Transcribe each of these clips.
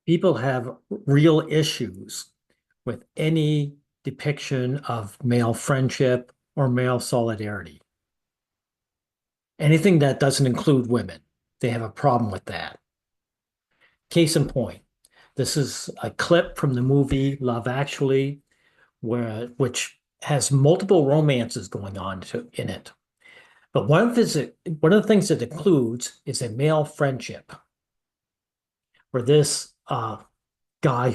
People have real issues with any depiction of male friendship or male solidarity. Anything that doesn't include women, they have a problem with that. Case in point, this is a clip from the movie Love Actually, which has multiple romances going on in it. But one of the things it includes is a male friendship, where this guy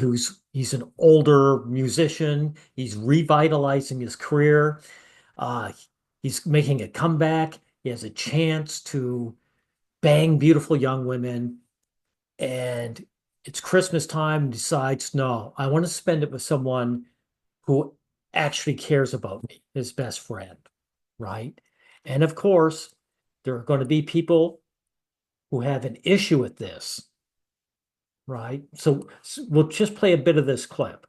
he's an older musician, he's revitalizing his career, uh, he's making a comeback, he has a chance to bang beautiful young women, and it's Christmas time and decides, no, I want to spend it with someone who actually cares about me, his best friend, right? And of course, there are going to be people who have an issue with this, right? So we'll just play a bit of this clip.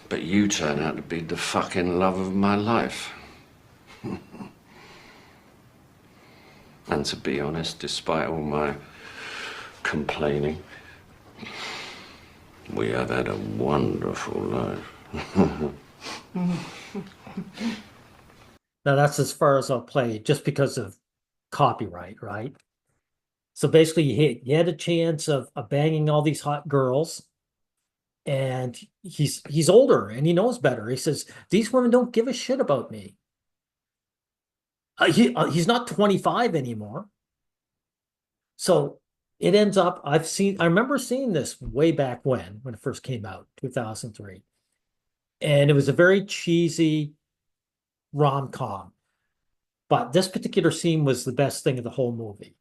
But you turn out to be the fucking love of my life. And to be honest, despite all my complaining, we have had a wonderful life. Now that's as far as I'll play just because of copyright, right? So basically he had a chance of banging all these hot girls, and he's older and he knows better. He says, these women don't give a shit about me. He's not 25 anymore. So it ends up, I remember seeing this way back when it first came out, 2003. And it was a very cheesy rom-com. But this particular scene was the best thing of the whole movie,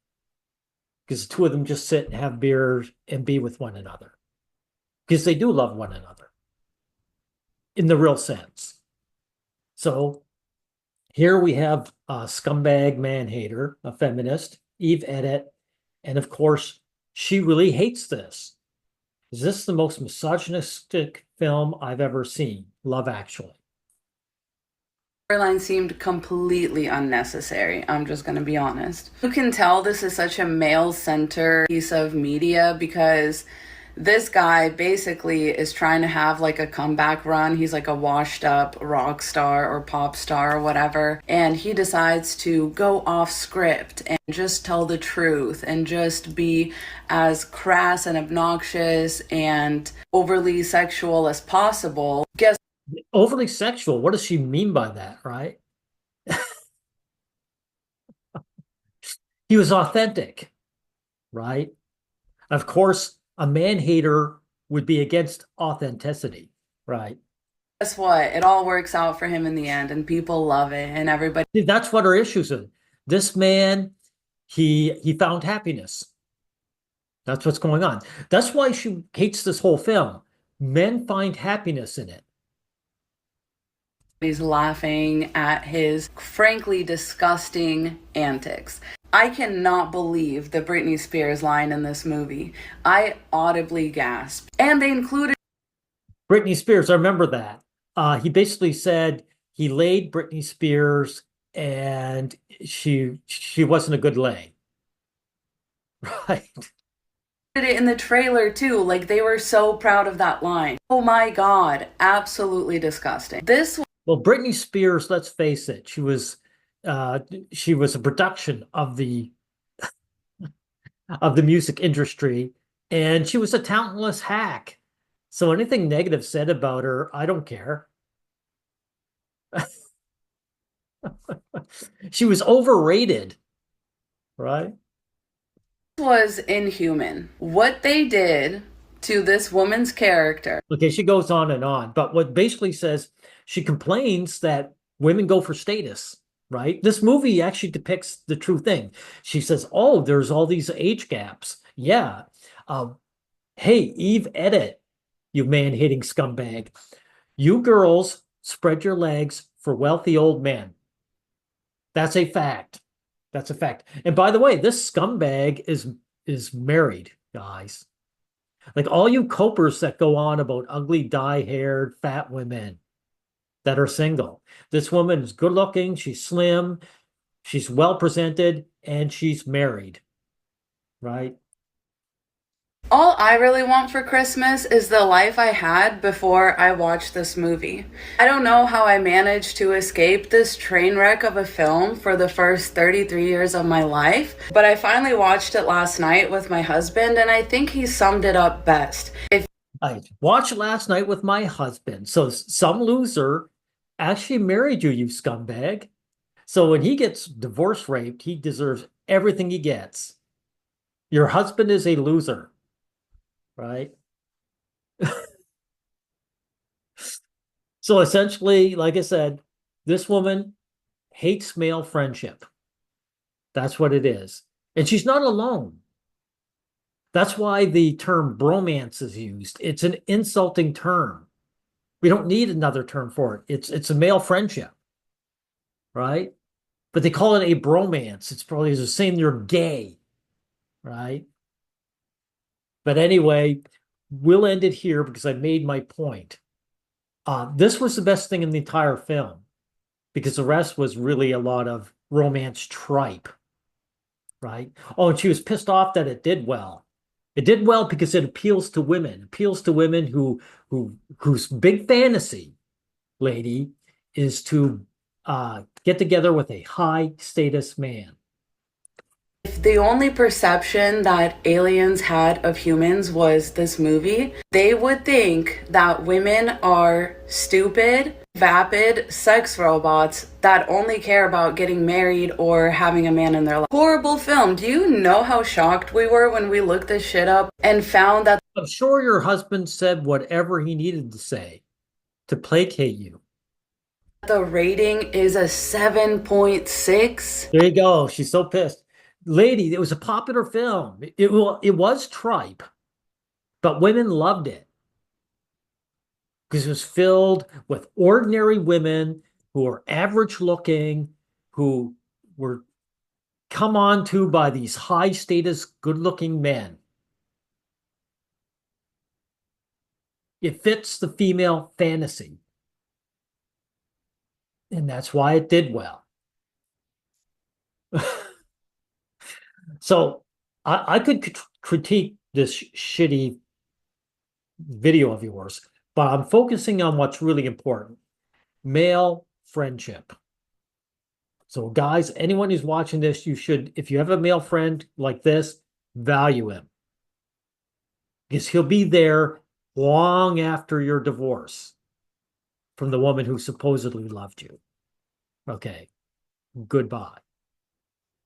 because the two of them just sit and have beers and be with one another, because they do love one another in the real sense. So here we have a scumbag man-hater, a feminist, Eve Edit, and of course, she really hates this. Is this the most misogynistic film I've ever seen? Love Actually. Storyline seemed completely unnecessary. I'm just going to be honest. You can tell this is such a male-centered piece of media because this guy basically is trying to have like a comeback run. He's like a washed up rock star or pop star or whatever. And he decides to go off script and just tell the truth and just be as crass and obnoxious and overly sexual as possible. Guess Overly sexual. What does she mean by that, right? He was authentic, right? Of course, a man hater would be against authenticity, right? guess what? It all works out for him in the end, and people love it, and everybody. That's what our issues are. This man, he found happiness. That's what's going on. That's why she hates this whole film. Men find happiness in it. He's laughing at his frankly disgusting antics. I cannot believe the Britney Spears line in this movie. I audibly gasped. And they included Britney Spears, I remember that. He basically said he laid Britney Spears and she wasn't a good lay. Right. it in the trailer too. Like they were so proud of that line. Oh my God. Absolutely disgusting. This Well, Britney Spears, let's face it, she was a production of the music industry, and she was a talentless hack. So anything negative said about her, I don't care. She was overrated, right? was inhuman. What they did to this woman's character. Okay, she goes on, but what basically says she complains that women go for status, right? This movie actually depicts the true thing. She says, "Oh, there's all these age gaps." Yeah. Hey, Eve Edit, you man-hating scumbag. You girls spread your legs for wealthy old men. That's a fact. That's a fact. And by the way, this scumbag is married, guys. Like all you copers that go on about ugly, dye-haired, fat women that are single. This woman is good looking, she's slim, she's well presented, and she's married. Right? All I really want for Christmas is the life I had before I watched this movie. I don't know how I managed to escape this train wreck of a film for the first 33 years of my life, but I finally watched it last night with my husband, and I think he summed it up best. I watched it last night with my husband. So some loser actually married you, you scumbag. So when he gets divorce raped, he deserves everything he gets. Your husband is a loser, right? So essentially, like I said, this woman hates male friendship. That's what it is. And she's not alone. That's why the term bromance is used. It's an insulting term. We don't need another term for it. It's a male friendship, right? But they call it a bromance. It's probably the same you're gay, right? But anyway, we'll end it here because I made my point. This was the best thing in the entire film because the rest was really a lot of romance tripe, right? Oh, and she was pissed off that it did well. It did well because it appeals to women. It appeals to women whose big fantasy, lady, is to get together with a high status man. If the only perception that aliens had of humans was this movie, they would think that women are stupid, vapid sex robots that only care about getting married or having a man in their life. Horrible film. Do you know how shocked we were when we looked this shit up and found that I'm sure your husband said whatever he needed to say to placate you. the rating is a 7.6? There you go. She's so pissed. Lady, it was a popular film. It was tripe, but women loved it because it was filled with ordinary women who are average looking, who were come on to by these high status, good looking men. It fits the female fantasy. And that's why it did well. So I could critique this shitty video of yours, but I'm focusing on what's really important. Male friendship. So guys, anyone who's watching this, you should, if you have a male friend like this, value him. Because he'll be there long after your divorce from the woman who supposedly loved you. Okay, goodbye.